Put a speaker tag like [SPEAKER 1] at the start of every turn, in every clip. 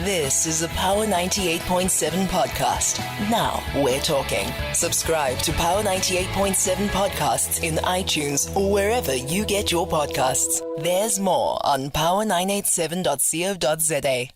[SPEAKER 1] This is a Power 98.7 podcast. Now we're talking. Subscribe to Power 98.7 podcasts in iTunes or wherever you get your podcasts. There's more on power987.co.za.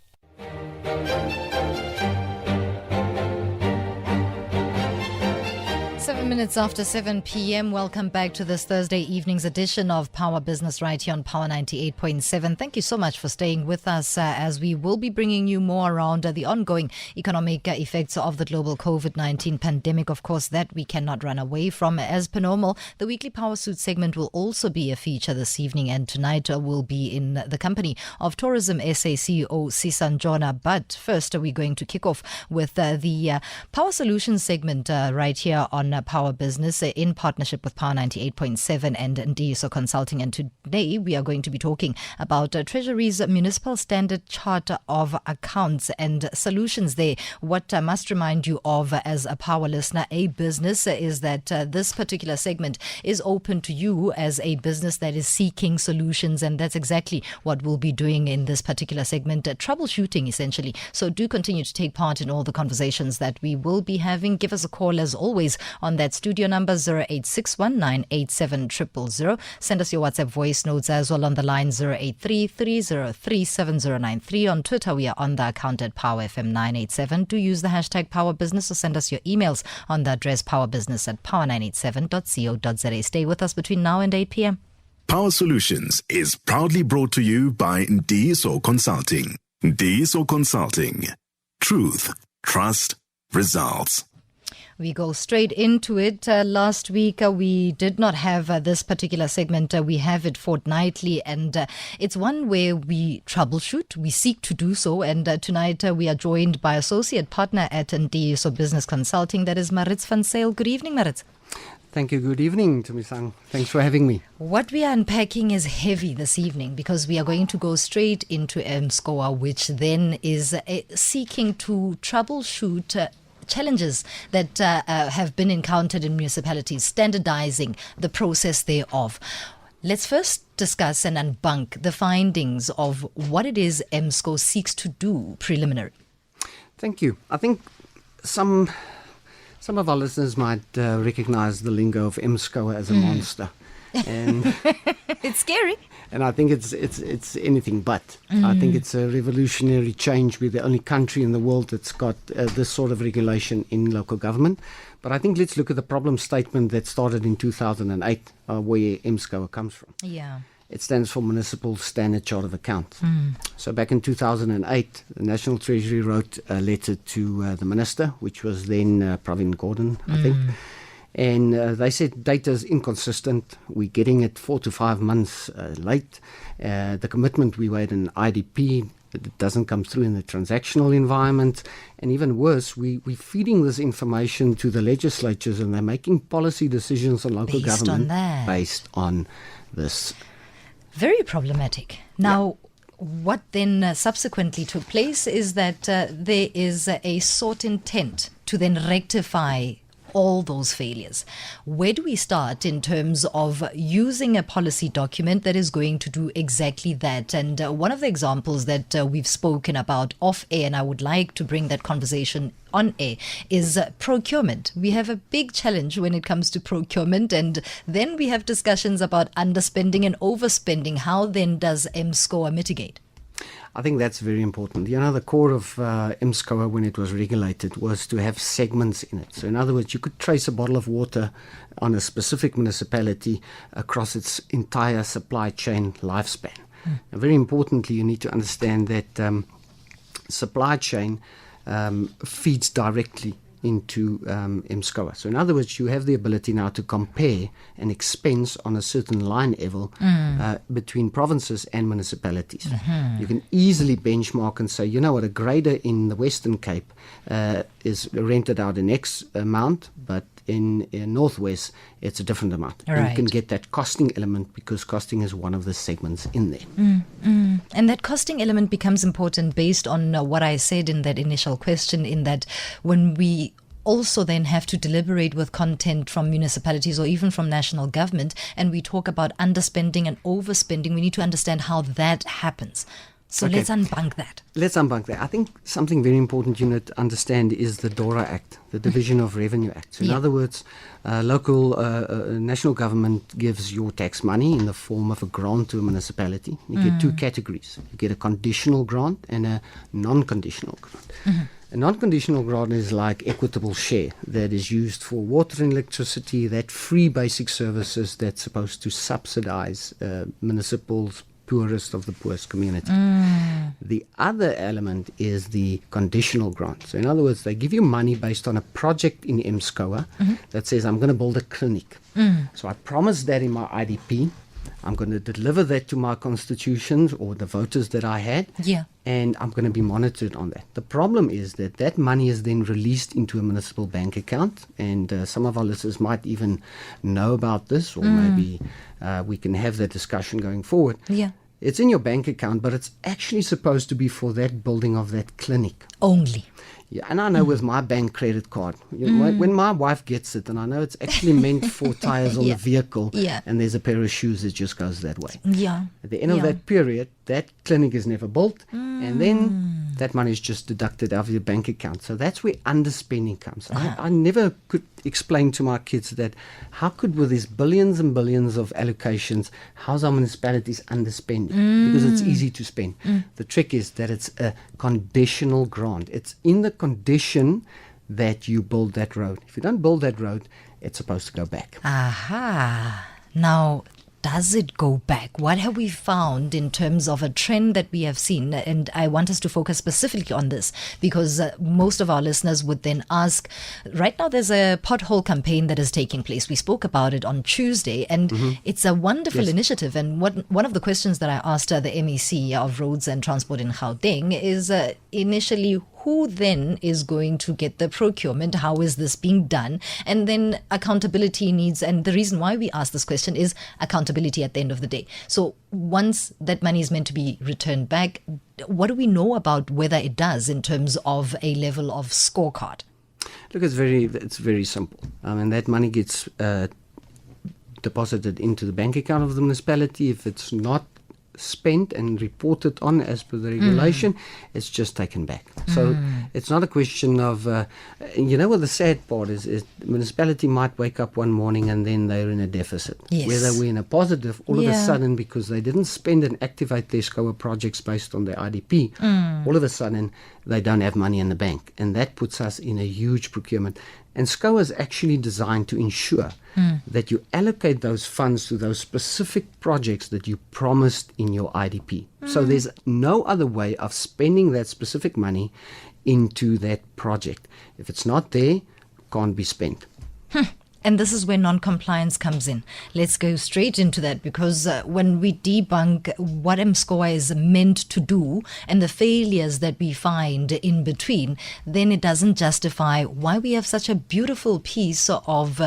[SPEAKER 2] 7 minutes after 7 p.m. Welcome back to this Thursday evening's edition of Power Business right here on Power 98.7. Thank you so much for staying with us as we will be bringing you more around the ongoing economic effects of the global COVID-19 pandemic. Of course, that we cannot run away from. As per normal, the weekly Power Suit segment will also be a feature this evening, and tonight we'll be in the company of Tourism SA CEO Sisan Jona. But first, we're going to kick off with the Power Solutions segment right here on Power Business in partnership with Power 98.7 and Ntiyiso Consulting. And today we are going to be talking about Treasury's Municipal Standard Charter of Accounts and solutions there. What I must remind you of as a Power listener, a business, is that this particular segment is open to you as a business that is seeking solutions, and that's exactly what we'll be doing in this particular segment, troubleshooting essentially. So do continue to take part in all the conversations that we will be having. Give us a call as always on that studio number 0861987000. Send us your WhatsApp voice notes as well on the line 0833037093. On Twitter, we are on the account at PowerFM987. Do use the hashtag PowerBusiness or send us your emails on the address powerbusiness@power987.co.za. Stay with us between now and 8 p.m.
[SPEAKER 3] Power Solutions is proudly brought to you by Ntiyiso Consulting. Ntiyiso Consulting. Truth, trust, results.
[SPEAKER 2] We go straight into it. Last week, we did not have this particular segment. We have it fortnightly, and it's one where we troubleshoot. We seek to do so. And tonight, we are joined by associate partner at Ntiyiso Business Consulting. That is Maritz van Sail. Good evening, Maritz.
[SPEAKER 4] Thank you. Good evening, Tumisang. Thanks for having me.
[SPEAKER 2] What we are unpacking is heavy this evening because we are going to go straight into MSCOA, which then is seeking to troubleshoot challenges that have been encountered in municipalities, standardizing the process thereof. Let's first discuss and unbunk the findings of what it is MSCO seeks to do preliminary.
[SPEAKER 4] Thank you. I think some of our listeners might recognize the lingo of MSCO as a monster. And
[SPEAKER 2] it's scary.
[SPEAKER 4] And I think it's anything but. I think it's a revolutionary change. We're the only country in the world that's got this sort of regulation in local government. But I think let's look at the problem statement that started in 2008, where MSCO comes from.
[SPEAKER 2] Yeah.
[SPEAKER 4] It stands for Municipal Standard Chart of Accounts. So back in 2008, the National Treasury wrote a letter to the Minister, which was then Pravin Gordhan, I think. And they said data is inconsistent. We're getting it 4 to 5 months late. The commitment we made in IDP, it doesn't come through in the transactional environment. And even worse, we're feeding this information to the legislatures, and they're making policy decisions on local government based on this.
[SPEAKER 2] Very problematic. Now, what then subsequently took place is that there is a sought intent to then rectify all those failures. Where do we start in terms of using a policy document that is going to do exactly that? And one of the examples that we've spoken about off air, and I would like to bring that conversation on air, is procurement. We have a big challenge when it comes to procurement, and then we have discussions about underspending and overspending. How then does MSCOA mitigate?
[SPEAKER 4] I think that's very important. You know, the core of MSCOA when it was regulated was to have segments in it. So in other words, you could trace a bottle of water on a specific municipality across its entire supply chain lifespan. Now, very importantly, you need to understand that supply chain feeds directly into MSCOA. So in other words, you have the ability now to compare an expense on a certain line level between provinces and municipalities. You can easily benchmark and say, you know what, a grader in the Western Cape is rented out in X amount, but in Northwest, it's a different amount.
[SPEAKER 2] Right.
[SPEAKER 4] And you can get that costing element because costing is one of the segments in there.
[SPEAKER 2] And that costing element becomes important based on what I said in that initial question, in that when we also then have to deliberate with content from municipalities or even from national government, and we talk about underspending and overspending, we need to understand how that happens. So let's unbunk that.
[SPEAKER 4] Let's unbunk that. I think something very important you need to understand is the DORA Act, the Division of Revenue Act. So in other words, local national government gives your tax money in the form of a grant to a municipality. You get two categories. You get a conditional grant and a non-conditional grant. A non-conditional grant is like equitable share that is used for water and electricity, that free basic services that's supposed to subsidize municipals, poorest of the poorest community. The other element is the conditional grant. So in other words, they give you money based on a project in MSCOA that says, I'm going to build a clinic. So I promise that in my IDP. I'm going to deliver that to my constitutions or the voters that I had.
[SPEAKER 2] Yeah.
[SPEAKER 4] And I'm going to be monitored on that. The problem is that that money is then released into a municipal bank account. And some of our listeners might even know about this, or maybe we can have that discussion going forward.
[SPEAKER 2] Yeah.
[SPEAKER 4] It's in your bank account, but it's actually supposed to be for that building of that clinic.
[SPEAKER 2] Only.
[SPEAKER 4] Yeah, and I know with my bank credit card, when my wife gets it, and I know it's actually meant for tires on the vehicle, and there's a pair of shoes that just goes that way.
[SPEAKER 2] Yeah.
[SPEAKER 4] At the end of that period, that clinic is never built, and then that money is just deducted out of your bank account. So that's where underspending comes. I never could explain to my kids that how could, with these billions and billions of allocations, how's our municipalities underspending? Because it's easy to spend. The trick is that it's a conditional grant. It's in the condition that you build that road. If you don't build that road, it's supposed to go back.
[SPEAKER 2] Aha. Now, does it go back? What have we found in terms of a trend that we have seen? And I want us to focus specifically on this because most of our listeners would then ask, right now there's a pothole campaign that is taking place. We spoke about it on Tuesday and it's a wonderful initiative. And one of the questions that I asked the MEC of Roads and Transport in Gauteng is initially, who then is going to get the procurement? How is this being done? And then accountability needs, and the reason why we ask this question is accountability at the end of the day. So once that money is meant to be returned back, what do we know about whether it does in terms of a level of scorecard?
[SPEAKER 4] Look, it's very simple. I mean, that money gets deposited into the bank account of the municipality. If it's not spent and reported on as per the regulation, it's just taken back. So it's not a question of, you know what the sad part is the municipality might wake up one morning and then they're in a deficit.
[SPEAKER 2] Yes.
[SPEAKER 4] Whether we're in a positive, all of a sudden, because they didn't spend and activate their SCOA projects based on their IDP, all of a sudden they don't have money in the bank. And that puts us in a huge procurement. And SCOA is actually designed to ensure that you allocate those funds to those specific projects that you promised in your IDP. So there's no other way of spending that specific money into that project. If it's not there, it can't be spent.
[SPEAKER 2] And this is where non-compliance comes in. Let's go straight into that because when we debunk what MSCOA is meant to do and the failures that we find in between, then it doesn't justify why we have such a beautiful piece of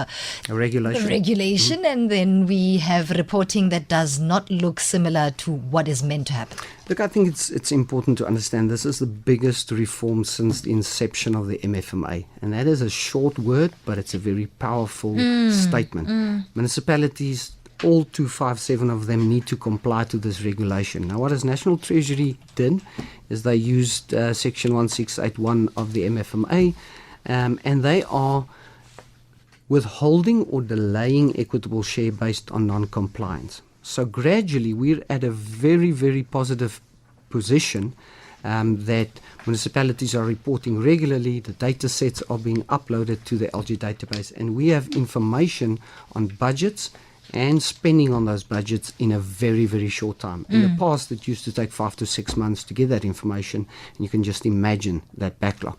[SPEAKER 2] regulation and then we have reporting that does not look similar to what is meant to happen.
[SPEAKER 4] Look, I think it's important to understand this is the biggest reform since the inception of the MFMA. And that is a short word, but it's a very powerful statement. Municipalities, all 257 of them, need to comply to this regulation. Now, what has National Treasury did is they used Section 1681 of the MFMA, and they are withholding or delaying equitable share based on non-compliance. So gradually, we're at a very, very positive position that municipalities are reporting regularly. The data sets are being uploaded to the LG database, and we have information on budgets and spending on those budgets in a very, very short time. In the past, it used to take 5 to 6 months to get that information, and you can just imagine that backlog.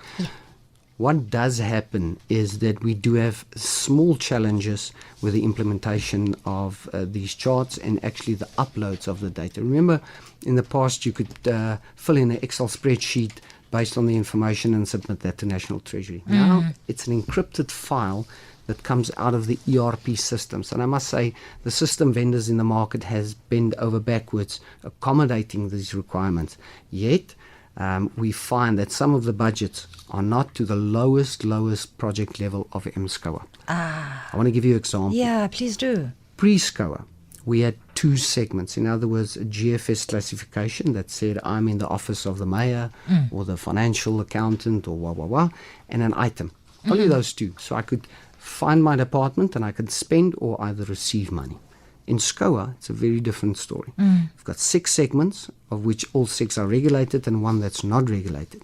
[SPEAKER 4] What does happen is that we do have small challenges with the implementation of these charts and actually the uploads of the data. Remember, in the past, you could fill in an Excel spreadsheet based on the information and submit that to National Treasury. Now, it's an encrypted file that comes out of the ERP systems. And I must say, the system vendors in the market has bent over backwards accommodating these requirements. Yet, we find that some of the budgets are not to the lowest project level of MSCOA. I want to give you an example.
[SPEAKER 2] Yeah, please do.
[SPEAKER 4] Pre-SCOA, we had 2 segments. In other words, a GFS classification that said I'm in the office of the mayor or the financial accountant or and an item. Only those 2. So I could find my department and I could spend or either receive money. In SCOA, it's a very different story. We've got 6 segments, of which all 6 are regulated and 1 that's not regulated.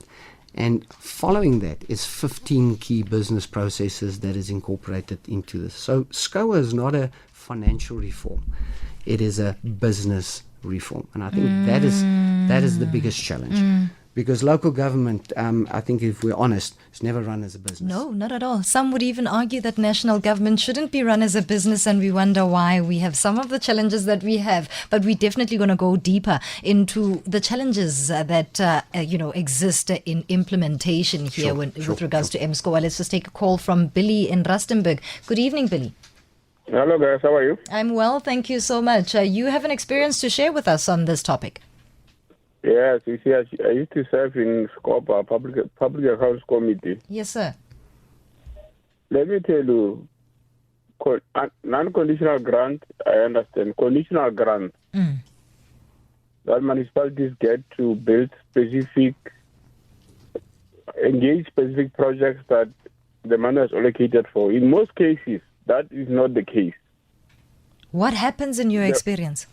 [SPEAKER 4] And following that is 15 key business processes that is incorporated into this. So SCOA is not a financial reform. It is a business reform. And I think that is the biggest challenge. Because local government, I think if we're honest, is never run as a business.
[SPEAKER 2] No, not at all. Some would even argue that national government shouldn't be run as a business, and we wonder why we have some of the challenges that we have. But we're definitely going to go deeper into the challenges that exist in implementation here with regards to MSCOA. Let's just take a call from Billy in Rustenburg. Good evening, Billy.
[SPEAKER 5] Hello guys, how are you?
[SPEAKER 2] I'm well, thank you so much. You have an experience to share with us on this topic.
[SPEAKER 5] Yes, you see, I used to serve in SCOPA, Public Accounts Committee.
[SPEAKER 2] Yes, sir.
[SPEAKER 5] Let me tell you, non-conditional grant, I understand. Conditional grant that municipalities get to engage specific projects that the money is allocated for. In most cases, that is not the case.
[SPEAKER 2] What happens in your experience?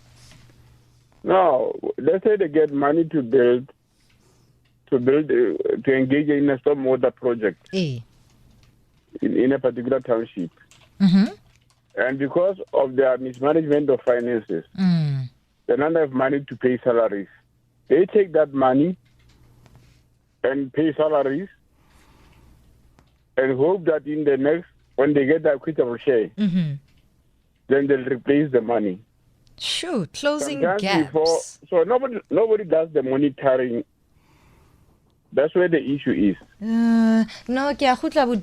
[SPEAKER 5] Now, let's say they get money to engage in a stormwater project in a particular township. And because of their mismanagement of finances, they don't have money to pay salaries. They take that money and pay salaries and hope that in the next, when they get the equitable share, then they'll replace the money.
[SPEAKER 2] Sure, closing
[SPEAKER 5] Sometimes
[SPEAKER 2] gaps.
[SPEAKER 5] So nobody does the monitoring. That's where the issue is.
[SPEAKER 2] No,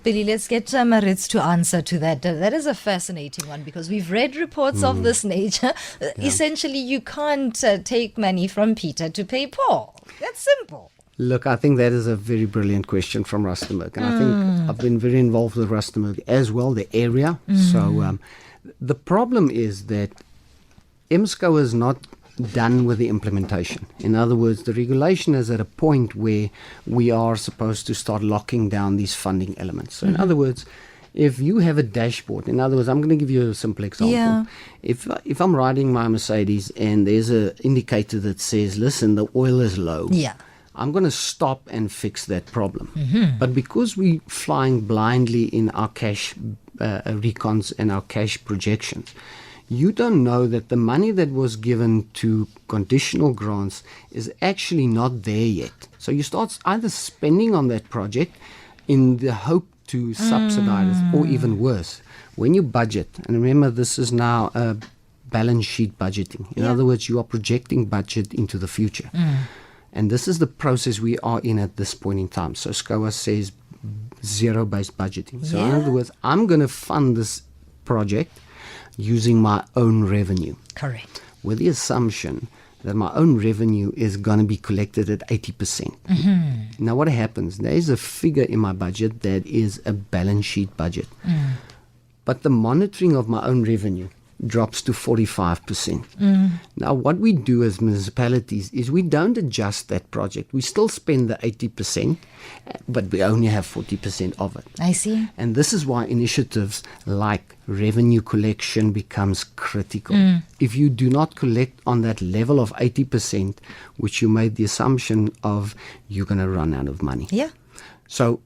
[SPEAKER 2] Billy, let's get Maritz to answer to that. That is a fascinating one because we've read reports of this nature. Essentially, you can't take money from Peter to pay Paul. That's simple.
[SPEAKER 4] Look, I think that is a very brilliant question from Rustenburg. And I think I've been very involved with Rustenburg as well, the area. So the problem is that MSCOA is not done with the implementation. In other words, the regulation is at a point where we are supposed to start locking down these funding elements. So in other words, if you have a dashboard, in other words, I'm going to give you a simple example.
[SPEAKER 2] Yeah.
[SPEAKER 4] If I'm riding my Mercedes and there's an indicator that says, listen, the oil is low.
[SPEAKER 2] Yeah.
[SPEAKER 4] I'm going to stop and fix that problem. But because we're flying blindly in our cash recons and our cash projections, you don't know that the money that was given to conditional grants is actually not there yet. So you start either spending on that project in the hope to subsidize it, or even worse, when you budget, and remember this is now a balance sheet budgeting. In other words, you are projecting budget into the future. And this is the process we are in at this point in time. So SCOA says zero-based budgeting. So in other words, I'm going to fund this project using my own revenue.
[SPEAKER 2] Correct.
[SPEAKER 4] With the assumption that my own revenue is going to be collected at 80%. Now what happens? There is a figure in my budget that is a balance sheet budget. But the monitoring of my own revenue drops to 45%. Now what we do as municipalities is we don't adjust that project. We still spend the 80%, but we only have 40% of it.
[SPEAKER 2] I see.
[SPEAKER 4] And this is why initiatives like revenue collection becomes critical. If you do not collect on that level of 80%, which you made the assumption of, you're going to run out of money.
[SPEAKER 2] Yeah.
[SPEAKER 4] So,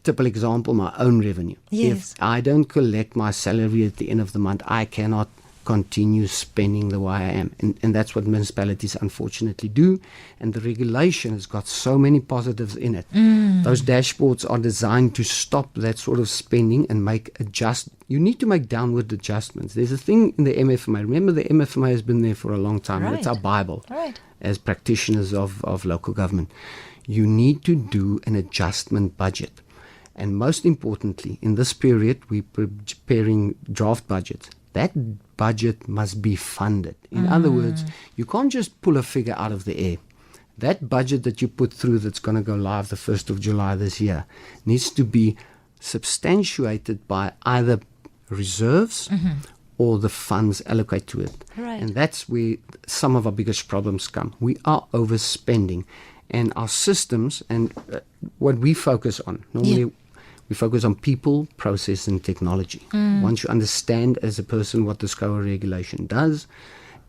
[SPEAKER 4] typical example, my own revenue.
[SPEAKER 2] Yes.
[SPEAKER 4] If I don't collect my salary at the end of the month, I cannot continue spending the way I am. And that's what municipalities unfortunately do. And the regulation has got so many positives in it. Those dashboards are designed to stop that sort of spending and you need to make downward adjustments. There's a thing in the MFMA. Remember, the MFMA has been there for a long time.
[SPEAKER 2] Right.
[SPEAKER 4] It's our Bible
[SPEAKER 2] Right.
[SPEAKER 4] as practitioners of local government. You need to do an adjustment budget. And most importantly, in this period, we're preparing draft budgets. That budget must be funded. In other words, you can't just pull a figure out of the air. That budget that you put through that's going to go live the 1st of July this year needs to be substantiated by either reserves or the funds allocate to it.
[SPEAKER 2] Right.
[SPEAKER 4] And that's where some of our biggest problems come. We are overspending, and our systems and what we focus on, normally we focus on people, process, and technology. Once you understand as a person what the SCOA regulation does,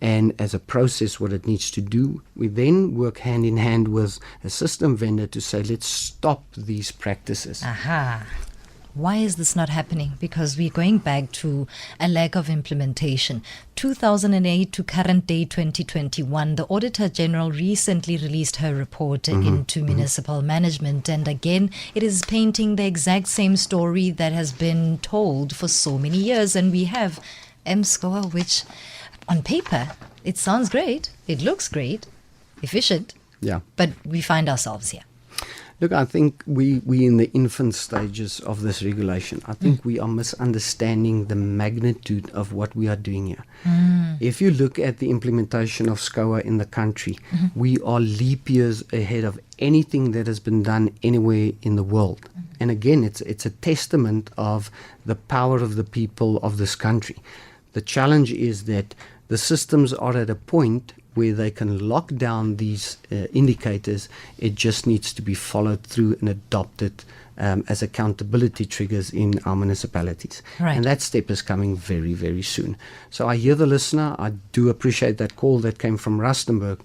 [SPEAKER 4] and as a process what it needs to do, we then work hand in hand with a system vendor to say, let's stop these practices.
[SPEAKER 2] Aha. Why is this not happening? Because we're going back to a lack of implementation. 2008 to current day 2021, the Auditor General recently released her report into municipal management. And again, it is painting the exact same story that has been told for so many years. And we have MSCOA, which on paper, it sounds great. It looks great, efficient.
[SPEAKER 4] Yeah.
[SPEAKER 2] But we find ourselves here.
[SPEAKER 4] Look, I think we in the infant stages of this regulation. I think we are misunderstanding the magnitude of what we are doing here. If you look at the implementation of SCOA in the country, we are leap years ahead of anything that has been done anywhere in the world. And again, it's a testament of the power of the people of this country. The challenge is that the systems are at a point where they can lock down these indicators. It just needs to be followed through and adopted as accountability triggers in our municipalities.
[SPEAKER 2] Right.
[SPEAKER 4] And that step is coming very, very soon. So I hear the listener. I do appreciate that call that came from Rustenburg.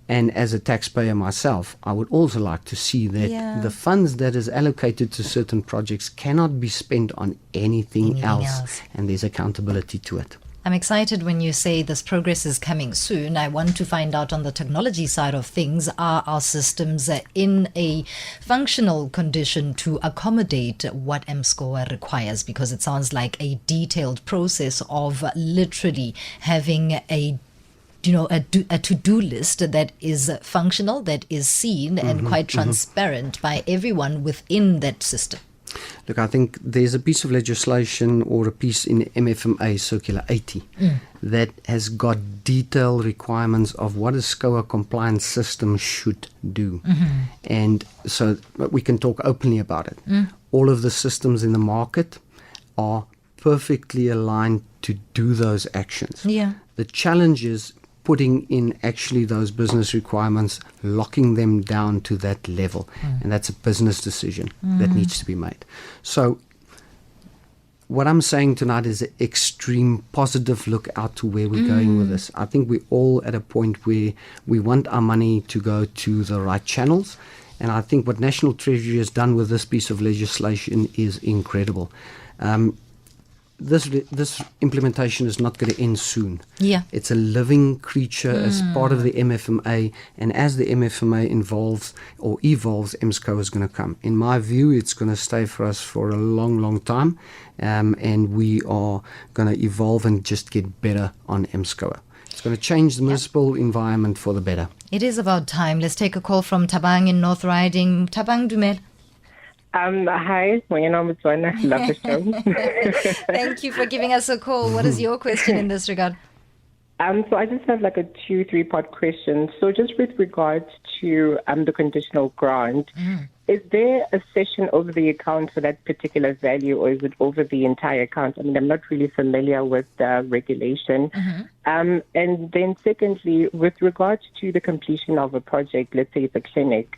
[SPEAKER 4] And as a taxpayer myself, I would also like to see that the funds that is allocated to certain projects cannot be spent on anything else. And there's accountability to it.
[SPEAKER 2] I'm excited when you say this progress is coming soon. I want to find out on the technology side of things, are our systems in a functional condition to accommodate what MSCOA requires? Because it sounds like a detailed process of literally having a to-do list that is functional, that is seen and quite transparent by everyone within that system.
[SPEAKER 4] Look, I think there's a piece of legislation or a piece in MFMA Circular 80 that has got detailed requirements of what a SCOA compliance system should do. And so we can talk openly about it. All of the systems in the market are perfectly aligned to do those actions.
[SPEAKER 2] Yeah.
[SPEAKER 4] The challenge is putting in actually those business requirements, locking them down to that level. And that's a business decision that needs to be made. So what I'm saying tonight is an extreme positive look out to where we're going with this. I think we're all at a point where we want our money to go to the right channels. And I think what National Treasury has done with this piece of legislation is incredible. This implementation is not going to end soon.
[SPEAKER 2] Yeah.
[SPEAKER 4] It's a living creature as part of the MFMA, and as the MFMA evolves, MSCOA is going to come. In my view, it's going to stay for us for a long, long time, and we are going to evolve and just get better on MSCOA. It's going to change the municipal environment for the better.
[SPEAKER 2] It is about time. Let's take a call from Tabang in North Riding. Tabang Dumel.
[SPEAKER 6] Hi, my name is Joanna. Love the show.
[SPEAKER 2] Thank you for giving us a call. What is your question in this regard?
[SPEAKER 6] So I just have like a 2-3 part question. So just with regards to the conditional grant, is there a session over the account for that particular value, or is it over the entire account? I mean, I'm not really familiar with the regulation. And then secondly, with regards to the completion of a project, let's say it's a clinic,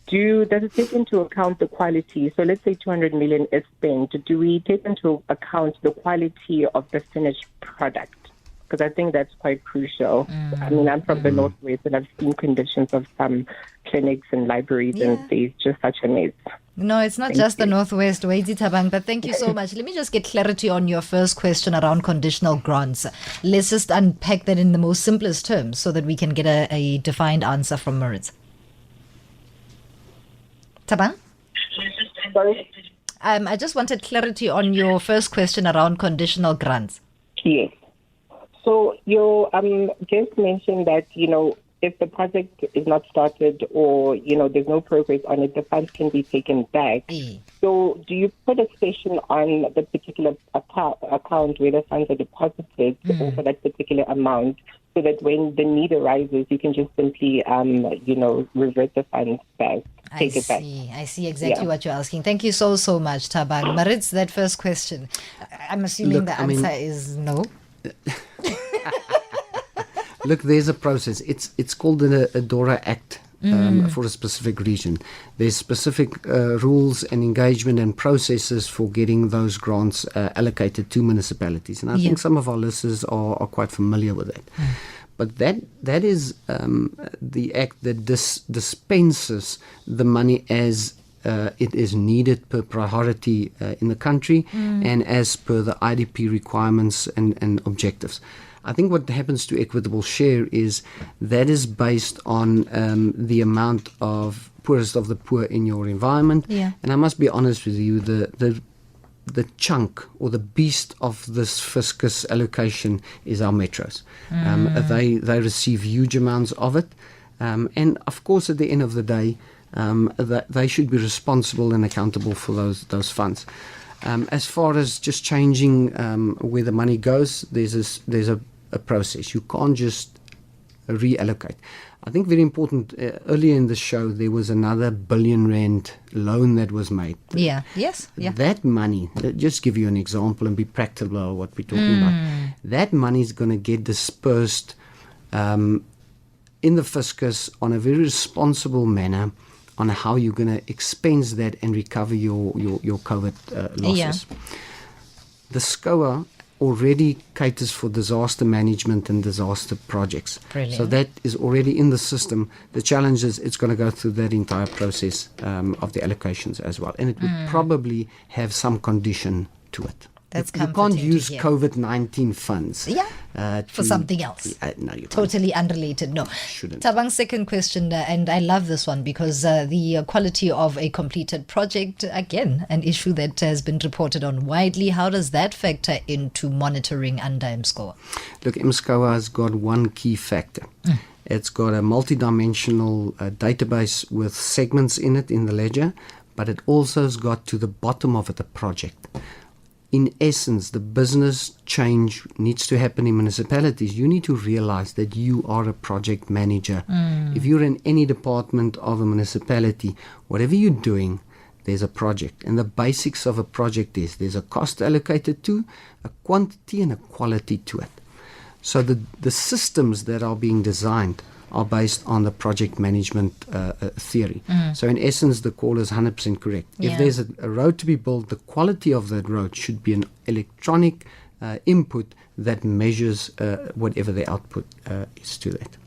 [SPEAKER 6] does it take into account the quality? So let's say 200 million is spent. Do we take into account the quality of the finished product? Because I think that's quite crucial. I mean, I'm from the Northwest, and I've seen conditions of some clinics and libraries, and it's just such a mess.
[SPEAKER 2] No, it's not just the Northwest, Waidi Tabang, but thank you so much. Let me just get clarity on your first question around conditional grants. Let's just unpack that in the most simplest terms so that we can get a defined answer from Maritz. Tabang?
[SPEAKER 6] Sorry?
[SPEAKER 2] I just wanted clarity on your first question around conditional grants.
[SPEAKER 6] Yes. So your guest mentioned that, if the project is not started or, there's no progress on it, the funds can be taken back. So do you put a session on the particular account where the funds are deposited for that particular amount, so that when the need arises, you can just simply, revert the funds back?
[SPEAKER 2] I see exactly what you're asking. Thank you so much, Tabang. Maritz, that first question, I'm assuming the answer is no.
[SPEAKER 4] Look, there's a process. It's called the DORA Act for a specific region. There's specific rules and engagement and processes for getting those grants allocated to municipalities. And I think some of our listeners are quite familiar with that. But that is the act that dispenses the money as it is needed per priority in the country and as per the IDP requirements and objectives. I think what happens to equitable share is that is based on the amount of poorest of the poor in your environment. Yeah. And I must be honest with you, the chunk or the beast of this fiscus allocation is our metros. They receive huge amounts of it. And of course, at the end of the day, they should be responsible and accountable for those funds. As far as just changing where the money goes, there's a process. You can't just reallocate. I think very important, earlier in the show, there was another R1 billion loan that was made.
[SPEAKER 2] Yeah, yes. Yeah.
[SPEAKER 4] That money, just give you an example and be practical about what we're talking about. That money is going to get dispersed in the fiscus on a very responsible manner on how you're going to expense that and recover your COVID losses. Yeah. The SCOA already caters for disaster management and disaster projects. Brilliant. So that is already in the system. The challenge is it's going to go through that entire process of the allocations as well. And it would probably have some condition to it.
[SPEAKER 2] That's
[SPEAKER 4] you can't use COVID-19 funds.
[SPEAKER 2] For something else.
[SPEAKER 4] No, you
[SPEAKER 2] totally can't. Unrelated. No.
[SPEAKER 4] Shouldn't.
[SPEAKER 2] Tabang's second question, and I love this one because the quality of a completed project, again, an issue that has been reported on widely. How does that factor into monitoring under MSCOA? Look,
[SPEAKER 4] MSCOA has got one key factor. It's got a multidimensional database with segments in it in the ledger, but it also has got to the bottom of it a project. In essence, the business change needs to happen in municipalities. You need to realize that you are a project manager. If you're in any department of a municipality, whatever you're doing, there's a project. And the basics of a project is there's a cost allocated to, a quantity and a quality to it. So the systems that are being designed are based on the project management theory. So in essence, the call is 100% correct. If there's a road to be built, the quality of that road should be an electronic input that measures whatever the output is to that.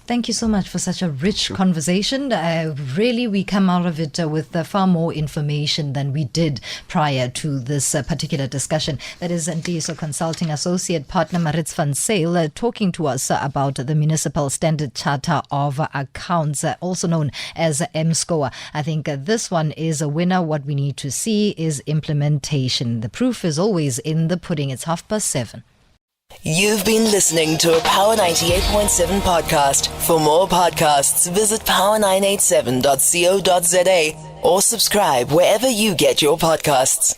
[SPEAKER 2] Thank you so much for such a rich conversation. Really, we come out of it with far more information than we did prior to this particular discussion. That is Ntiyiso Consulting Associate Partner Maritz van Sail talking to us about the Municipal Standard Charter of Accounts, also known as MSCOA. I think this one is a winner. What we need to see is implementation. The proof is always in the pudding. It's 7:30.
[SPEAKER 1] You've been listening to a Power 98.7 podcast. For more podcasts, visit power987.co.za or subscribe wherever you get your podcasts.